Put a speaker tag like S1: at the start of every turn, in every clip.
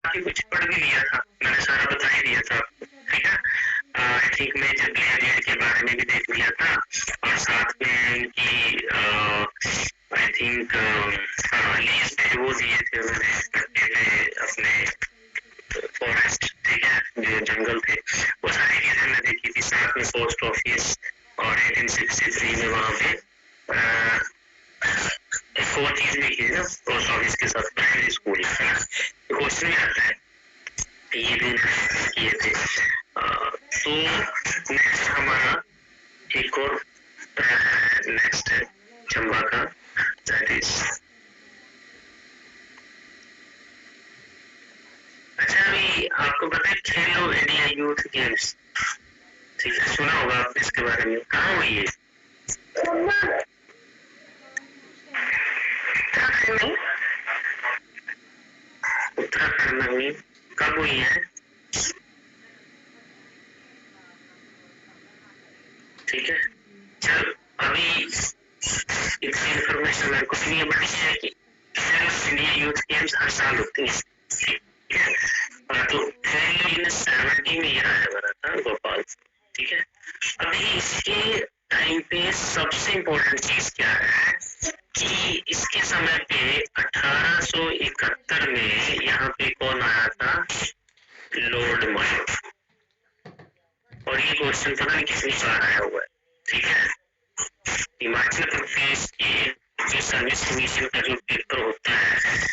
S1: काफी कुछ पढ़ भी लिया था, मैंने सारा बता ही दिया था, ठीक है। आई थिंक मैं जब ग्लेडिएटर के बारे में भी देख लिया था, और साथ में इनकी आई थिंक लीज पे वो दिए थे उन्होंने अपने फॉरेस्ट, ठीक है, जो जंगल थे, वो सारी चीजें मैं देखी थी। साथ में पोस्ट ऑफिस, और 1863 में वहाँ पे एक और चीज देखी थी ना पोस्ट ऑफिस के साथ, प्राइमरी स्कूल, क्वेश्चन आता है ये भी किए थे। तो नेक्स्ट हमारा एक और नेक्स्ट है चंबा का, दैट इज, अच्छा अभी आपको पता है खेलो इंडिया यूथ गेम्स, ठीक है, सुना होगा आप इसके बारे में, कहाँ हुई है? उत्तराखंड में हुई, कब हुई है? ठीक है, चल अभी इतनी इन्फॉर्मेशन मेरे को नहीं है, बट ये है कि इंडिया यूथ गेम्स हर साल होती है, ठीक है। तो 1970 में यह आया बना था भोपाल, ठीक है। अभी इसके टाइम पे सबसे इम्पोर्टेंट चीज क्या है कि इसके समय पे 1871 में यहाँ पे कौन आया था? लॉर्ड मायो। और ये क्वेश्चन पता नहीं कितनी बार आया हुआ है, ठीक है। हिमाचल प्रदेश के जो सर्विस कमीशन का जो पेपर होता है,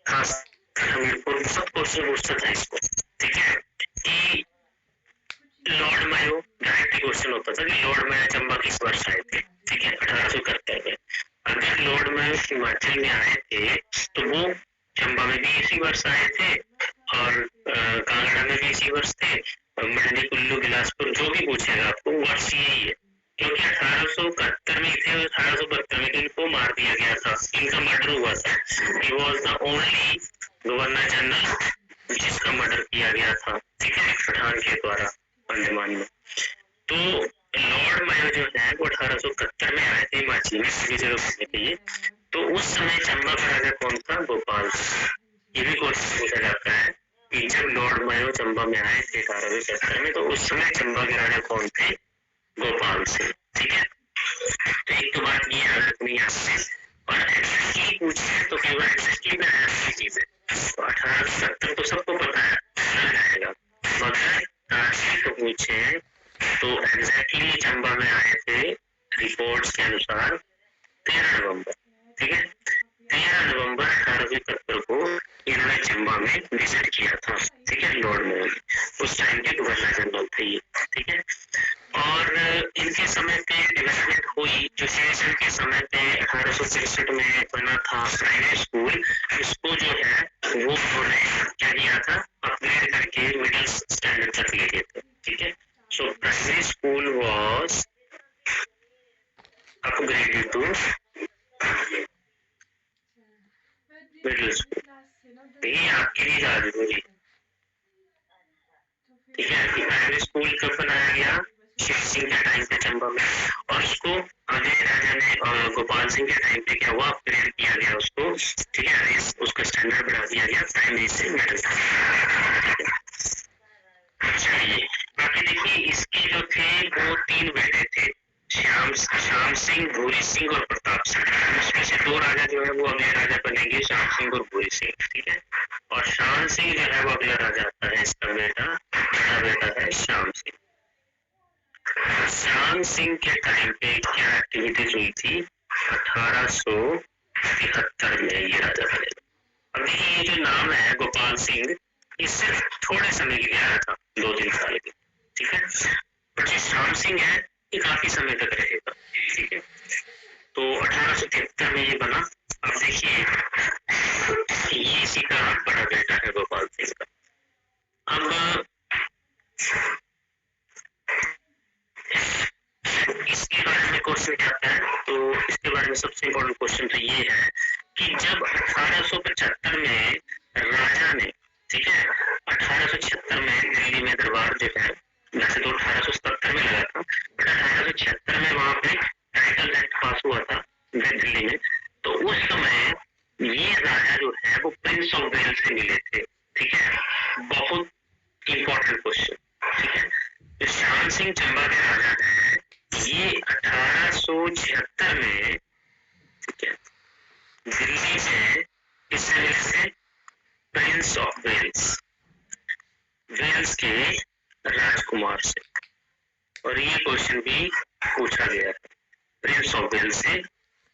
S1: खास हमीरपुर में सब क्वेश्चन पूछता था इसको, ठीक है, कि लॉर्ड मायो डायरेक्ट क्वेश्चन होता था कि लॉर्ड मायो चंबा किस वर्ष आए थे, ठीक है, 1871 में। अगर लॉर्ड मायो हिमाचल में आए थे तो वो चंबा में भी इसी वर्ष आए थे, और कांगड़ा में भी इसी वर्ष थे, और मंडी कुल्लू बिलासपुर जो भी पूछेगा आपको वर्ष यही है, क्योंकि 1871 में थे और 1872 में इनको मार दिया गया था, इनका मर्डर हुआ था। He was the only governor general जिसका मर्डर किया गया था, ठीक है, पठान के द्वारा अंडमान में। तो लॉर्ड मायो जो है वो 1871 में आए थे हिमाचल में सभी जगह घूमने के लिए। तो उस समय चंबा का राजा कौन था? गोपाल। ये भी क्वेश्चन पूछा जाता है कि जब लॉर्ड मायो चंबा में आए थे 1871 में, तो उस समय चंबा के राजा कौन थे? गोपाल सिंह, ठीक है। तो एक तो बात ये याद रखनी है आपसे, और एग्जैक्टली पूछे तो कई बार एग्जैक्टली में आया चीज है, तो 1870 तो सबको पता है आएगा, मगर तो पूछे तो एग्जैक्टली चंबा में आए थे रिपोर्ट्स के अनुसार 13 नवंबर, ठीक है, 13 नवंबर 1871 को इन्होंने चंबा में विजिट किया था, ठीक है, लॉर्ड मायो। उस टाइम के गवर्नर जनरल थे ये, ठीक है। और इनके समय पे डेवलपमेंट हुई, जो शेरशाह के समय पे 1863 में बना था प्राइमरी स्कूल, इसको जो है वो उन्होंने क्या किया था, अपग्रेड करके मिडिल स्टैंडर्ड तक ले गए थे, ठीक है। So primary school was upgraded to middle school, ये आपके लिए याद जरूरी, ठीक है। प्राइमरी स्कूल कब बनाया गया? शिव सिंह के टाइम पे चंबा में, और उसको अजय राजा ने और गोपाल सिंह के टाइम पे क्या हुआ, अपग्रेड किया गया उसको, ठीक है, उसका स्टैंडर्ड बढ़ा दिया गया प्राइमरी से मिडिल। चलिए बाकी देखिए, इसके जो थे वो 3 बेटे थे, श्याम सिंह, भूरी सिंह और प्रताप सिंह। उसमें से 2 राजा जो है वो अगले राजा बनेंगे, श्याम सिंह और भूरी सिंह, ठीक है। और शाम सिंह जो है वो अगला राजा आता है, इसका बेटा, बड़ा बेटा है श्याम सिंह। श्याम सिंह के टाइम पे क्या एक्टिविटीज हुई थी? 1873 में ये राजा बनेगा। अभी ये जो नाम है गोपाल सिंह, ये सिर्फ थोड़े समय के लिए आया था, 2-3 साल के, ठीक है। बट जो श्याम सिंह है ये काफी समय तक रहेगा, ठीक है। तो 1873 में ये बना। अब देखिए ये इसी का बड़ा बेटा है गोपाल सिंह का। अब इसके बारे में क्वेश्चन क्या आता है, तो इसके बारे में सबसे इम्पोर्टेंट क्वेश्चन तो ये है कि जब 1875 में राजा ने, ठीक है, 1876 में दिल्ली में दरबार जो है, वैसे तो 1877 में लगा था, बट 1876 में वहां पे टाइटल एक्ट पास हुआ था दिल्ली में। तो उस समय ये राजा जो है वो प्रिंस ऑफ वेल्स से मिले थे, ठीक है। श्याम सिंह चंबा के राजा हैं, ये 1876 में, ठीक है, दिल्ली में किससे मिले थे? प्रिंस ऑफ वेल्स, वेल्स के राजकुमार से। और ये क्वेश्चन भी पूछा गया है, प्रिंस ऑफ वेल्स से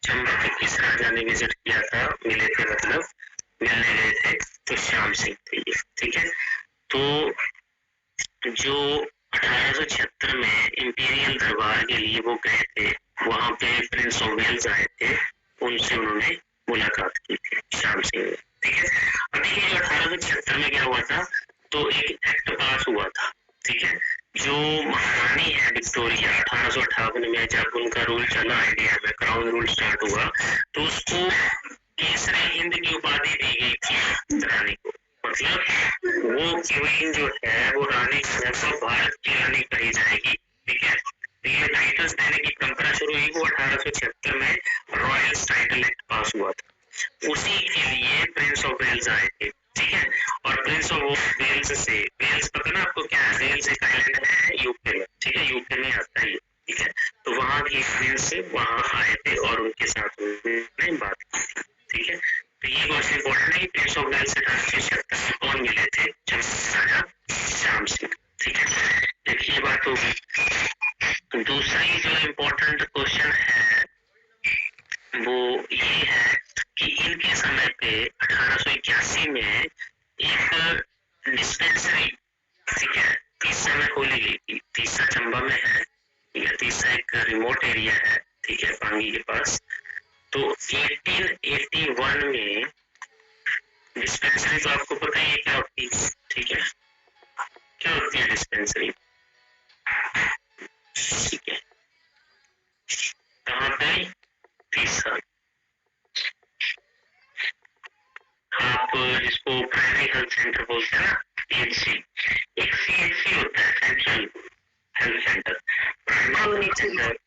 S1: चंबा के किस राजा ने विजिट किया था, मिले थे, मतलब मिलने गए थे, तो श्याम सिंह थे ये, ठीक है। तो जो 1876 में इंपीरियल दरबार के लिए वो गए थे, वहां पे प्रिंस ऑफ वेल्स आए थे, उनसे उन्होंने मुलाकात की थी श्याम सिंह ने, ठीक है। अब देखिए 1876 में क्या हुआ था, तो एक एक्ट पास हुआ था, ठीक है। जो महारानी है विक्टोरिया, 1858 में जब उनका रूल चला इंडिया में, क्राउन रूल स्टार्ट हुआ, तो उसको केसरी हिंद की उपाधि दी गई थी रानी को, मतलब वो क्वीन जो है वो रानी को भारत की रानी कही जाएगी, ठीक है। ये टाइटल्स देने की परंपरा शुरू हुई वो 1876 में रॉयल टाइटल एक्ट पास हुआ था, उसी के लिए प्रिंस ऑफ वेल्स आए थे, ठीक है। और प्रिंस ऑफ वेल्स से, वेल्स पता ना आपको क्या है, वेल्स एक आइलैंड है यूके में, ठीक है, यूके में आता है, ठीक है। तो वहां के प्रिंस से वहां आए थे और उनके साथ उन्होंने बात की थी, ठीक है। तो ये क्वेश्चन इंपॉर्टेंट है, प्रिंस ऑफ वेल्स से 1876 में कौन मिले थे? राजा श्याम सिंह, ठीक है। देखिए बात होगी। दूसरी जो इम्पोर्टेंट क्वेश्चन है वो ये है कि इनके समय पे 1881 में एक डिस्पेंसरी, ठीक है, तीसरा में खोली गई थी, तीसरा चंबा में है, ठीक है, तीसरा एक रिमोट एरिया है, ठीक है, पांगी के पास। तो 1881 में डिस्पेंसरी, तो आपको पता ही है क्या होती है, ठीक है, क्या होती है डिस्पेंसरी, ठीक है, कहाँ पे? तीसरा, आप जिसको प्राइमरी हेल्थ सेंटर बोलते हैं ना, पीएचसी, एक सीएचसी होता है, central health centre, primary centre,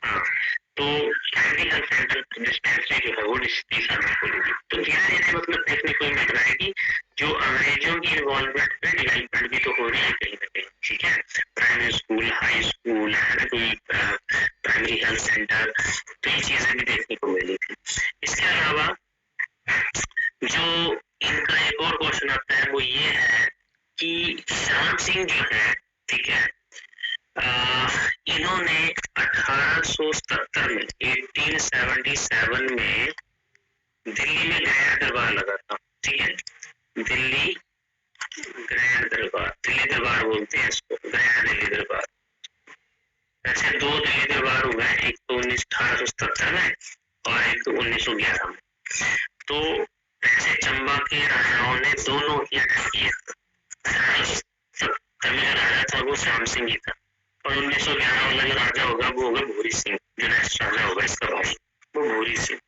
S1: हाँ, तो प्राइमरी हेल्थ सेंटर डिस्पेंसरी जो है वो तीसरा में खोलेगी। तो धीरे धीरे मतलब देखने को मिल रहा है कि जो अंग्रेजों की इन्वॉल्वमेंट में डेवलपमेंट भी तो हो रही है कहीं ना कहीं, ठीक है, प्राइमरी स्कूल, हाई स्कूल है ना, कोई प्राइमरी हेल्थ सेंटर, तो ये चीजें भी देखने को मिली थी। इसके अलावा जो इनका एक और क्वेश्चन आता है वो ये है कि श्याम सिंह जो है, ठीक है, इन्होंने 1877 में 1877 में दिल्ली में ग्रैंड दरबार लगा था, ठीक है, दिल्ली ग्रैंड दरबार, दिल्ली दरबार बोलते हैं इसको, ग्रैंड दिल्ली दरबार। ऐसे दो दिल्ली दरबार हो गए, एक तो 1877 में और एक तो 1911 में। तो ऐसे चंबा के राजाओं ने दोनों ही अटैक किए, तमिल राजा था वो श्याम सिंह ही था, और 1911 वाला जो राजा होगा वो होगा भूरी सिंह, जो नेक्स्ट राजा होगा इसका भाई, वो भूरी सिंह,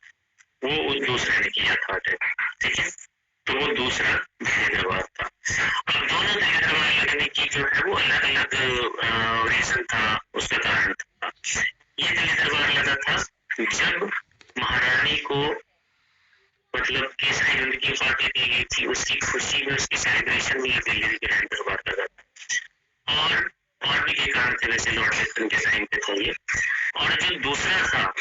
S1: वो उस दूसरे ने किया था अटैक, ठीक है। तो वो दूसरा दिल्ली दरबार था। अब दोनों दिल्ली दरबार लगने की जो है वो अलग अलग रीजन था, उसका कारण था। ये दिल्ली दरबार लगा था जब महारानी को मतलब केसरी हिंद की उपाधि दी गई थी, उसकी खुशी में उसकी सेलिब्रेशन में दिल्ली ग्रैंड दरबार लगा था। और भी एक कारण थे, वैसे लॉर्ड लिटन के टाइम पे था ये। और जो दूसरा था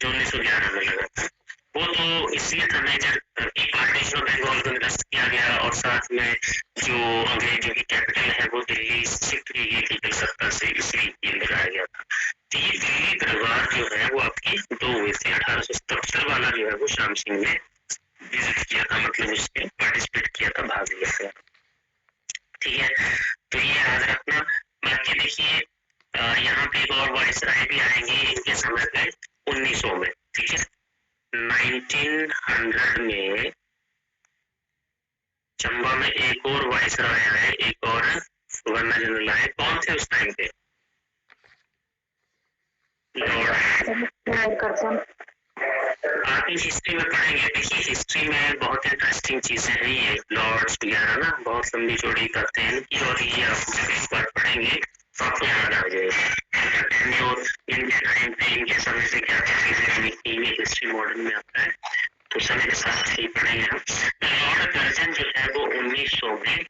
S1: जो 1911 में लगा था, वो तो इसलिए था मेजर पार्टीशन ऑफ बंगाल को निरस्त किया गया, और साथ में जो अंग्रेजों की कैपिटल है वो दिल्ली शिफ्ट की गई थी कलकत्ता से, इसलिए ये लगाया गया था। तो ये दिल्ली दरबार जो है वो आपकी दो हुए थे, 1877 वाला जो है वो श्याम सिंह ने विजिट किया था, मतलब उसने पार्टिसिपेट किया था, भाग लिया था, ठीक है। तो ये याद रखना। बाकी देखिए यहाँ पे एक और वायसराय भी आएंगे इनके समय पे 1900 में, ठीक है, 1900 में चंबा में एक और वायसराय आए, एक और गवर्नर जनरल आए, कौन थे उस टाइम पे? आप इस हिस्ट्री में पढ़ेंगे, देखिए हिस्ट्री में बहुत इंटरेस्टिंग चीजें हैं, ये लॉर्ड्स वगैरह ना बहुत लंबी चौड़ी करते हैं इनकी, और ये आप जब एक बार पढ़ेंगे तो आपको याद आ जाएगा जो इनके टाइम पे इनके समय से क्या चीजें ये हिस्ट्री मॉडर्न में आता है, तो समय के साथ ही पढ़ेंगे हम। लॉर्ड कर्जन जो है वो 1900 में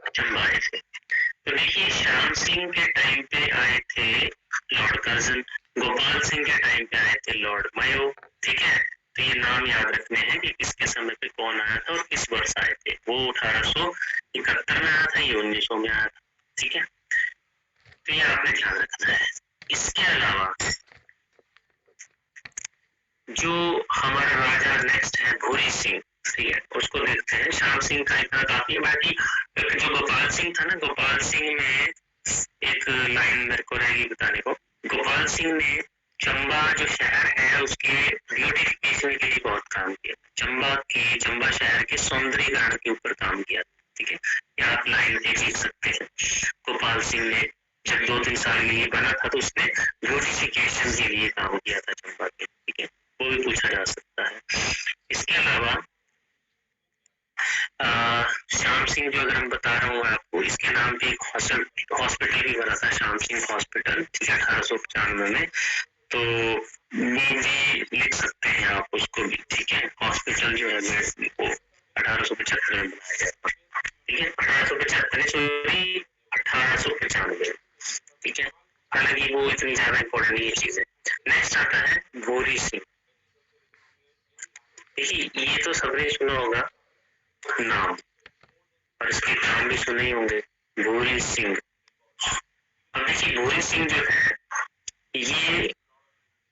S1: चंबा आए थे, तो देखिए श्याम सिंह के टाइम पे आए थे लॉर्ड कर्जन, गोपाल सिंह के टाइम पे आए थे लॉर्ड मायो, ठीक है। तो ये नाम याद रखने हैं कि किसके समय पे कौन आया था और किस वर्ष आए थे। वो 1871 में आया था, ये 1900 में आया था, ठीक है। तो ये आपने ध्यान रखना है। इसके अलावा जो हमारा राजा नेक्स्ट है भूरी सिंह, ठीक है, उसको देखते हैं। श्याम सिंह का इतना काफी है। बाकी जो गोपाल सिंह था ना, गोपाल सिंह में एक लाइन मेरे को रहेगी बताने को। गोपाल सिंह ने चंबा जो शहर है उसके ब्यूटिफिकेशन के लिए बहुत काम किया। चंबा शहर के सौंदर्यीकरण के ऊपर काम किया, ठीक है। या आप लाइन एक लिख सकते हैं, गोपाल सिंह ने जब 2-3 साल के लिए बना था तो उसने ब्यूटिफिकेशन के लिए काम किया था चंबा के, ठीक है। वो भी पूछा जा सकता है। इसके अलावा श्याम सिंह जो अगर हम बता रहा हूँ आपको, इसके नाम पे एक हॉस्पिटल भी बना था, श्याम सिंह हॉस्पिटल, 1895 में। तो वो भी लिख सकते हैं आप उसको भी, ठीक है। हॉस्पिटल जो है वो 1875 में बनाया गया, ठीक है। 1895, ठीक है। हालांकि वो इतनी ज्यादा इम्पोर्टेंट नहीं है चीजें। नेक्स्ट आता है भूरी सिंह। देखिए ये तो सबने सुना होगा नाम, और इसके काम भी सुने ही होंगे, भूरी सिंह। अब देखिए भूरी सिंह जो है ये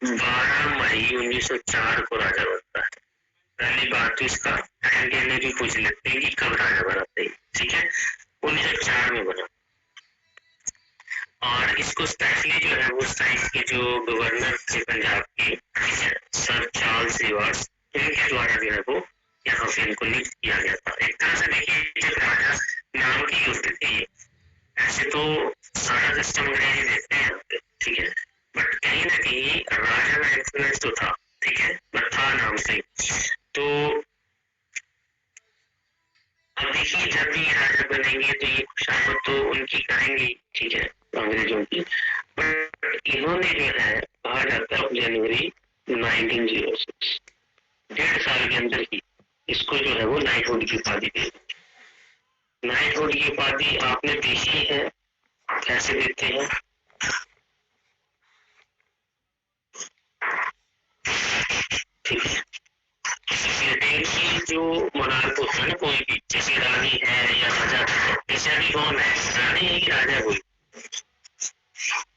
S1: 12 मई 1904 को राजा बनता है। पहली बात तो इसका टाइम भी पूछ लेते हैं कि कब राजा बना था, ठीक है। 1904 में बना। और इसको स्पेशली जो है वो साइंस के जो गवर्नर थे पंजाब के, सर चार्ल्स रिवर्स, इनके द्वारा जो है वो यहाँ पे इनको नियुक्त किया गया था। एक तरह से देखिए जब राजा नाम की होते थे, ऐसे तो सारा सिस्टम अंग्रेजी देते हैं यहाँ पे, ठीक है। बट कहीं ना कहीं राजा का इन्फ्लुएंस तो था, ठीक है, बट था नाम से। तो अब देखिए जब भी राजा बनेंगे तो ये खुशामद तो उनकी करेंगे, ठीक है, अंग्रेजों की। बट इन्होंने जो है कहा जाता है जनवरी 1906, 1.5 साल के अंदर ही इसको जो है वो नाइटहुड की उपाधि दे दी। नाइटहुड की उपाधि आपने देखी है कैसे देते हैं, ठीक है। ब्रिटेन की जो मोनार्क होता है ना, कोई भी, जैसे रानी है या राजा, ऐसा भी कौन है, रानी है कि राजा कोई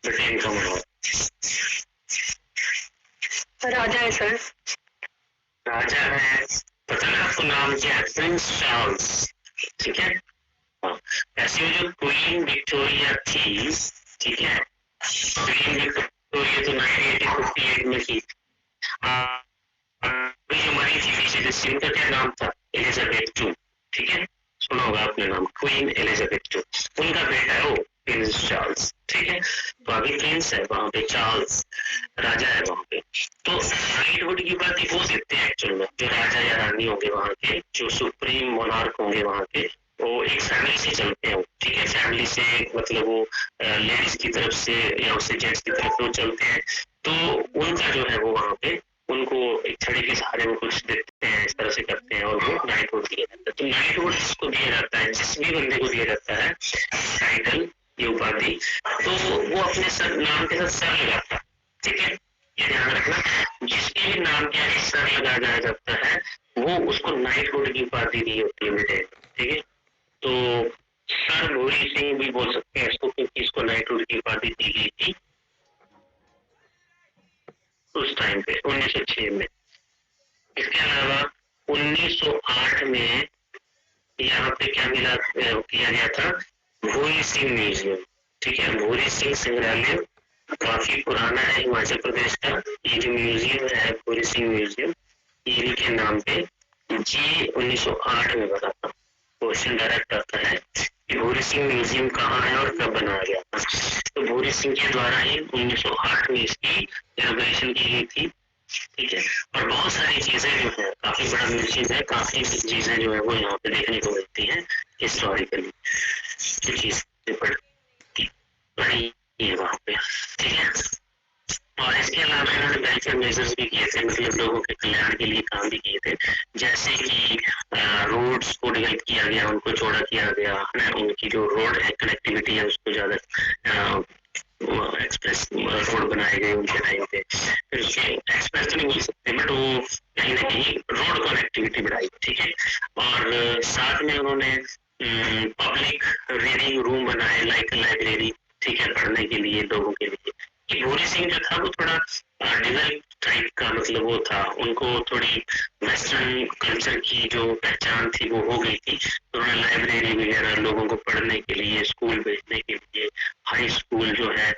S1: ब्रिटेन का मोनार्क?
S2: राजा है सर।
S1: राजा है, पता है आपको नाम क्या है? प्रिंस चार्ल्स, ठीक है। ऐसे जो क्वीन विक्टोरिया थी, ठीक है, क्वीन विक्टोरिया तो 1958 में थी। जो मरी थी पीछे, उनका क्या नाम था? एलिजाबेथ II, ठीक है, सुना होगा आपने नाम, क्वीन एलिजाबेथ II। उनका बेटा है वो प्रिंस चार्ल्स, ठीक है। तो अभी प्रिंस है वहां पे, चार्ल्स राजा है वहां पे। तो नाइटहुड की उपाधि वो देते हैं एक्चुअल में जो राजा या रानी होंगे वहां के, जो सुप्रीम मोनार्क होंगे वहां के, वो एक फैमिली से चलते हैं, ठीक है। फैमिली से मतलब वो लेडीज की तरफ से या उससे जेंट्स की तरफ वो चलते हैं। तो उनका जो है वो वहां पे उनको एक छड़ी के सहारे वो कुछ देते हैं, इस तरह से करते हैं, और वो नाइटहुड दिया जाता है। तो नाइटहुड जिसको दिया जाता है, जिस भी बंदे को दिया जाता है टाइटल, ये उपाधि, तो वो अपने सर नाम के साथ सर लगाता है, ठीक है। ये ध्यान रखना, जिसके भी नाम के आगे सर लगाया जाता है वो उसको नाइटहुड की उपाधि दी होती है बेटे, ठीक है। तो सर भूरी सिंह भी बोल सकते हैं इसको, क्योंकि इसको नाइटहुड की उपाधि दी गई थी उस टाइम पे 1906 में। इसके अलावा 1908 में यहाँ पे क्या मिला किया गया था, भूरी सिंह म्यूजियम, ठीक है। भूरी सिंह संग्रहालय काफी पुराना है हिमाचल प्रदेश का। ये जो म्यूजियम है भूरी सिंह म्यूजियम, ये इनके नाम पे जी 1908 में बना था। क्वेश्चन डायरेक्ट आता है कि भूरी सिंह म्यूजियम कहाँ है और कब बनाया गया था। तो भूरी सिंह के द्वारा ही 1908 में इसकी इनॉग्रेशन की गई थी, ठीक है। और बहुत सारी चीजें जो है, काफी बड़ा म्यूजियम है, काफी चीजें जो है वो यहाँ पे देखने को मिलती है हिस्टोरिकली, जो चीजें पढ़ी है वहाँ पे, ठीक है। और इसके अलावा इन्होंने वेलफेयर मेजर्स भी किए थे, मतलब लोगों के कल्याण कल्याण के लिए काम भी किए थे, जैसे कि रोड्स को डेवलप किया गया, उनको चौड़ा किया गया है, उनकी जो रोड है कनेक्टिविटी है उसको ज़्यादा एक्सप्रेस रोड बनाए गए उनके टाइम पे। फिर उसके एक्सप्रेस तो नहीं बोल सकते बट वो कहीं ना कहीं रोड कनेक्टिविटी बढ़ाई, ठीक है। और साथ में उन्होंने पब्लिक रीडिंग रूम बनाए लाइक लाइब्रेरी, ठीक है, पढ़ने के लिए लोगों के लिए। कि भूरी सिंह जो था वो थोड़ा डिवेल्प टाइप का, मतलब वो था, उनको थोड़ी वेस्टर्न कल्चर की जो पहचान थी वो हो गई थी। उन्होंने लाइब्रेरी वगैरह लोगों को पढ़ने के लिए, स्कूल भेजने के लिए, हाई स्कूल जो है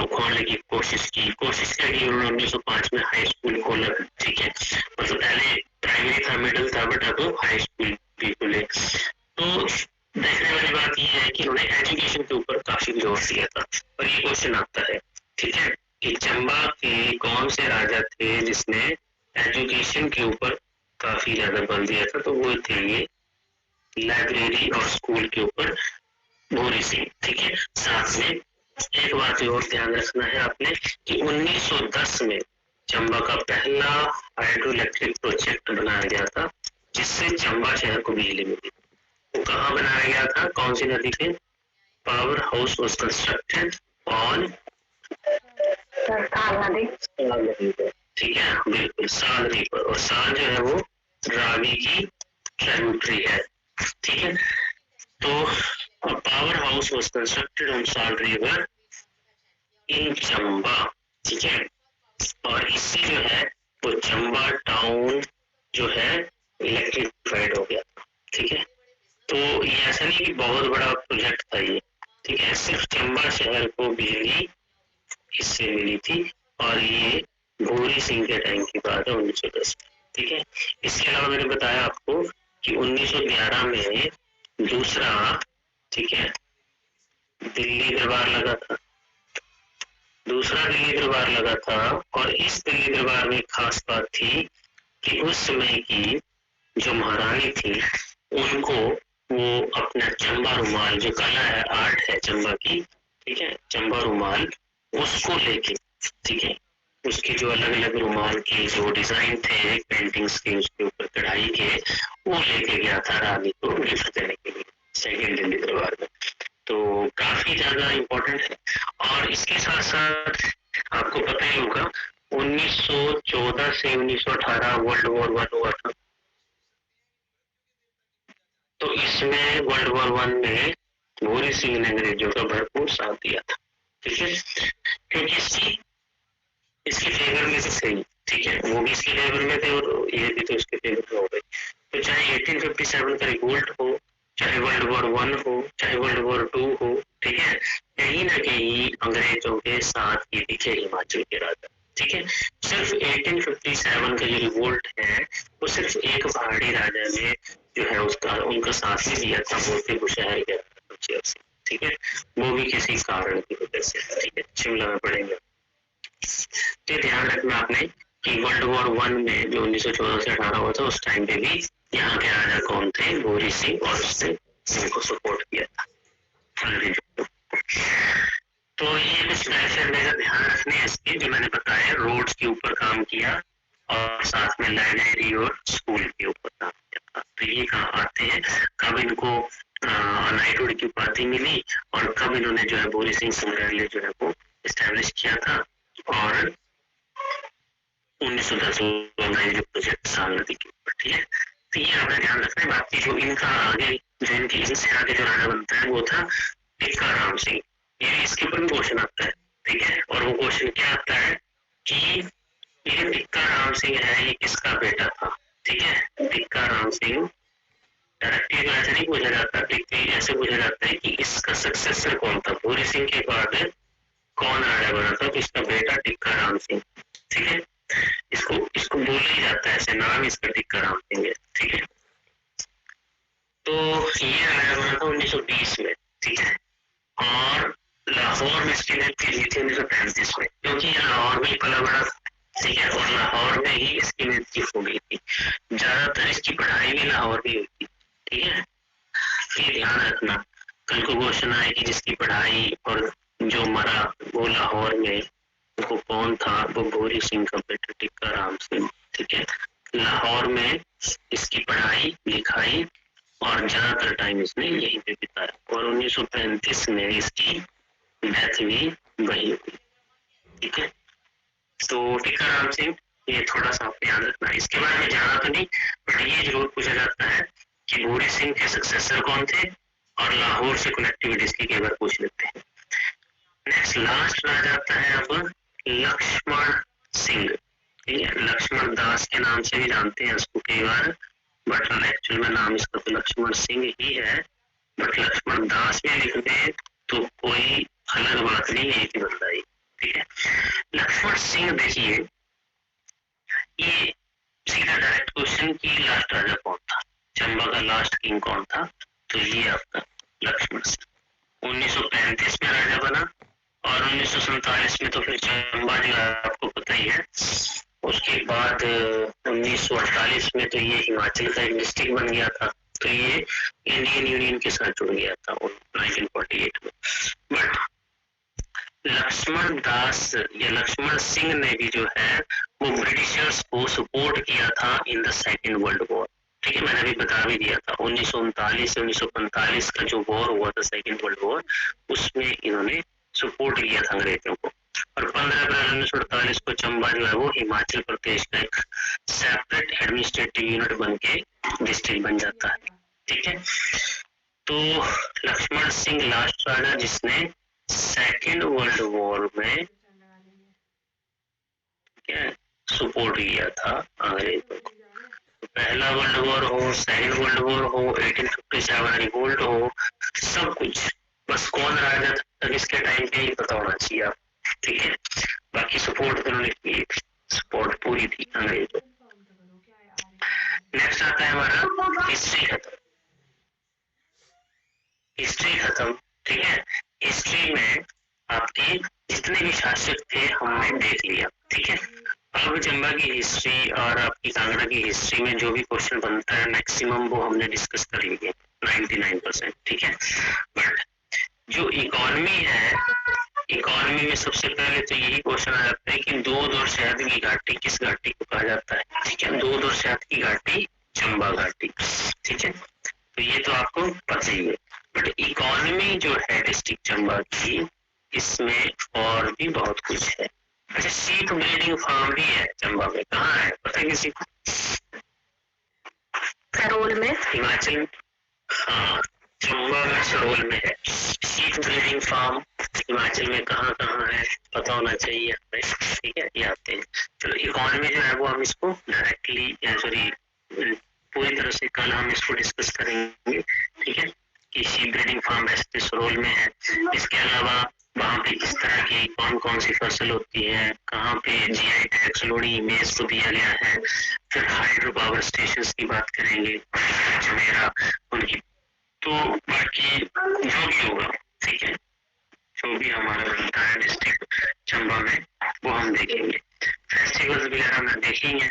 S1: खोलने की कोशिश की उन्होंने 1905 में हाई स्कूल खोला, ठीक है। मतलब पहले प्राइमरी था, मिडिल था, बट अब हाई स्कूल भी खुले। तो देखने वाली बात यह है कि उन्होंने एजुकेशन के ऊपर काफी जोर दिया था। और ये क्वेश्चन आता है, ठीक है, कि चंबा के कौन से राजा थे जिसने एजुकेशन के ऊपर काफी ज्यादा बल दिया था? तो वो थे ये लाइब्रेरी और स्कूल के ऊपर भूरी सिंह, ठीक है। साथ में एक बात और ध्यान रखना है आपने कि 1910 में चंबा का पहला हाइड्रो इलेक्ट्रिक प्रोजेक्ट बनाया गया था, जिससे चंबा शहर को बिजली मिली। वो कहाँ बनाया गया था, कौन सी नदी पे? Power house was constructed on साल नदी पे, ठीक है, बिल्कुल साल नदी पर। और साल जो है वो रावी की ट्रिब्यूटरी है, ठीक है। तो power house was constructed on साल रिवर इन चंबा, ठीक है। और इससे जो है वो चंबा टाउन जो है इलेक्ट्रिफाइड हो गया, ठीक है। तो ये ऐसा नहीं कि बहुत बड़ा प्रोजेक्ट था ये, ठीक है, सिर्फ चंबा शहर को बिजली इससे मिली थी। और ये भूरी सिंह के टाइम की बात है, 1910, ठीक है। इसके अलावा मैंने बताया आपको कि 1911 में दूसरा, ठीक है, दिल्ली दरबार लगा था, दूसरा दिल्ली दरबार लगा था। और इस दिल्ली दरबार में खास बात थी कि उस समय की जो महारानी थी उनको वो अपना चंबा रुमाल, जो कला है, आर्ट है चंबा की, ठीक है, चंबा रुमाल, उसको लेके, ठीक है, उसके जो अलग अलग रुमाल के जो डिजाइन थे पेंटिंग्स के, उसके ऊपर कढ़ाई के, वो लेके गया था रानी को गिफ्ट देने के लिए सेकेंड दिल्ली दरबार में। तो काफी ज्यादा इम्पोर्टेंट है। और इसके साथ साथ आपको पता ही होगा 1914 से 1918 वर्ल्ड वॉर 1 हुआ था। तो इसमें वर्ल्ड वॉर 1 में भूरी सिंह ने अंग्रेजों का भरपूर साथ दिया था, ठीक है, क्योंकि इसके फेवर में से सही, ठीक है, वो भी इसके फेवर में थे और ये भी तो इसके फेवर में हो गए। तो चाहे 1857 का रिवोल्ट हो, चाहे वर्ल्ड वॉर 1 हो, चाहे वर्ल्ड वॉर 2 हो, ठीक है, कहीं ना कहीं अंग्रेजों के साथ ये दिखे हिमाचल के राजा, ठीक है। सिर्फ 1857 का जो रिवोल्ट है वो सिर्फ एक पहाड़ी राजा ने जो है उसका उनका साथ ही दिया था, बोलते बुशहर के, ठीक है, वो भी किसी कारण की वजह से, ठीक है, शिमला में पढ़ेंगे। तो ध्यान रखना आपने कि वर्ल्ड वॉर 1 में जो 1914 से 18 हुआ था उस टाइम पे भी यहाँ के राजा कौन थे, भूरी सिंह, और उसने इनको सपोर्ट किया था अंग्रेजों को। तो ये कुछ वेलफेयर मेजर ध्यान रखने हैं इसके, जो मैंने बताया, रोड्स के ऊपर काम किया और साथ में लाइब्रेरी और स्कूल के ऊपर काम किया। तो ये कहाँ आते हैं, कब इनको नाइटहुड की उपाधि मिली और कब इन्होंने जो है भूरी सिंह संग्रहालय जो है वो एस्टेब्लिश किया था। और 1910 जो प्रोजेक्ट साल नदी के ऊपर, ठीक है। तो ये आपने ध्यान रखना है। बाकी जो इनका आगे जो इनके इनसे आगे जो राजा बनता है वो था टिक्का राम सिंह। ये इसके ऊपर भी क्वेश्चन आता है, ठीक है। और वो क्वेश्चन क्या आता है कि ये टिक्का राम सिंह है, ये किसका बेटा था, ठीक है। टिक्का राम सिंह डायरेक्टली तो ऐसे नहीं पूछा जाता, लेकिन ऐसे पूछा जाता है कि इसका सक्सेसर कौन था, भूरी सिंह के बाद कौन राजा बना था, तो इसका बेटा टिक्का राम सिंह, ठीक है। इसको इसको बोला ही जाता है, ऐसे नाम इसका टिक्का राम सिंह है, ठीक है। तो ये राजा बना था 1920 में, ठीक है। और लाहौर में इसकी मृत्यु हुई थी 1935 में, क्योंकि ये लाहौर में पला बड़ा, ठीक है, और लाहौर में ही इसकी मृत्यु हो गई थी। ज्यादातर इसकी पढ़ाई भी लाहौर में हुई थी, ठीक है। ये ध्यान रखना, कल को क्वेश्चन आए कि जिसकी पढ़ाई और जो मरा वो लाहौर में, वो कौन था, वो भूरी सिंह का बेटा टिक्का राम सिंह, ठीक है। लाहौर में इसकी पढ़ाई लिखाई और ज्यादातर टाइम इसने यहीं पे बिताया और 1935 में इसकी डेथ भी वही हुई। ठीक है, तो टीकाराम सिंह ये थोड़ा सा आपको याद रखना है। इसके बारे में जाना तो नहीं, बट ये जरूर पूछा जाता है कि भूरी सिंह के सक्सेसर कौन थे और लाहौर से कनेक्टिविटी इसकी कई बार पूछ लेते हैं। नेक्स्ट लास्ट आ जाता है अब लक्ष्मण सिंह। ठीक है, लक्ष्मण दास के नाम से भी जानते हैं इसको कई बार, बट एक्चुअल में नाम इसका तो लक्ष्मण सिंह ही है, बट लक्ष्मण दास में लिख दे तो कोई अलग बात नहीं है, एक ही बंदा ही। ठीक है, लक्ष्मण सिंह देखिए, ये सीधा डायरेक्ट क्वेश्चन की लास्ट राजा कौन था, चंबा का लास्ट किंग कौन था, तो ये आपका लक्ष्मण सिंह 1935 में राजा बना और 1947 में तो फिर चंबा जो आपको पता ही है। उसके बाद 1948 में तो ये हिमाचल का एक डिस्ट्रिक्ट बन गया था, तो ये इंडियन यूनियन के साथ जुड़ गया था 1948 में। बट लक्ष्मण दास या लक्ष्मण सिंह ने भी जो है वो ब्रिटिशर्स को सपोर्ट किया था in the second world war. ठीक है, मैंने अभी बता भी दिया था 1939 से 1945 का जो वॉर हुआ था सेकेंड वर्ल्ड वॉर, उसमें इन्होंने सपोर्ट किया था अंग्रेजों को। और 15 अप्रैल 1948 को चंबा जो है वो हिमाचल प्रदेश का एक सेपरेट एडमिनिस्ट्रेटिव यूनिट बन के डिस्ट्रिक्ट बन जाता है। ठीक है, तो लक्ष्मण सिंह लास्ट राजा जिसने सेकेंड वर्ल्ड वॉर में क्या सपोर्ट किया था अंग्रेजों को। पहला वर्ल्ड वॉर हो, सेकेंड वर्ल्ड वॉर हो, 1857 रिवोल्ट हो, सब कुछ, बस कौन राजा था किसके टाइम पे ही पता होना चाहिए आप। ठीक है, बाकी सपोर्ट तो उन्होंने की, सपोर्ट पूरी थी अंग्रेजों। नेक्स्ट आता है हमारा हिस्ट्री खत्म। हिस्ट्री खत्म, ठीक है, हिस्ट्री में आपके जितने भी शासक थे हमने देख लिया। ठीक है, अब चंबा की हिस्ट्री और आपकी कांगड़ा की हिस्ट्री में जो भी क्वेश्चन बनता है मैक्सिमम वो हमने डिस्कस कर लिए 99%। ठीक है, बट जो इकोनॉमी है, इकोनॉमी में सबसे पहले तो यही क्वेश्चन आ जाता है कि दूध और शहद की घाटी किस घाटी को कहा जाता है। ठीक है, दूध और शहद की घाटी चंबा घाटी। ठीक है, तो ये तो आपको पता ही है, बट इकोनॉमी जो है डिस्ट्रिक्ट चंबा की, इसमें और भी बहुत कुछ है। अच्छा, शीप ब्रीडिंग फार्म भी है चंबा में, कहाँ है पता है किसी को?
S2: सरोल में,
S1: हिमाचल में। हाँ, चंबा में सरोल में है शीप ब्रीडिंग फार्म। हिमाचल में कहाँ कहाँ है पता होना चाहिए हमें। ठीक है, ये आते हैं। चलो, इकोनॉमी जो है वो हम इसको डायरेक्टली सॉरी पूरी तरह से कल हम इसको डिस्कस करेंगे। ठीक है, कि शीप ब्रीडिंग फार्म वैसे सरोल में है। इसके अलावा वहाँ पे किस तरह की कौन कौन सी फसल होती है, कहाँ पे जीआई टैक्स लोनी इमेज को दिया गया है। फिर हाइड्रो पावर स्टेशन की बात करेंगे, जमेरा उनकी, तो बाकी जो भी होगा, ठीक है, जो भी हमारा बनता है डिस्ट्रिक्ट चंबा में वो हम देखेंगे। फेस्टिवल्स वगैरह में देखेंगे,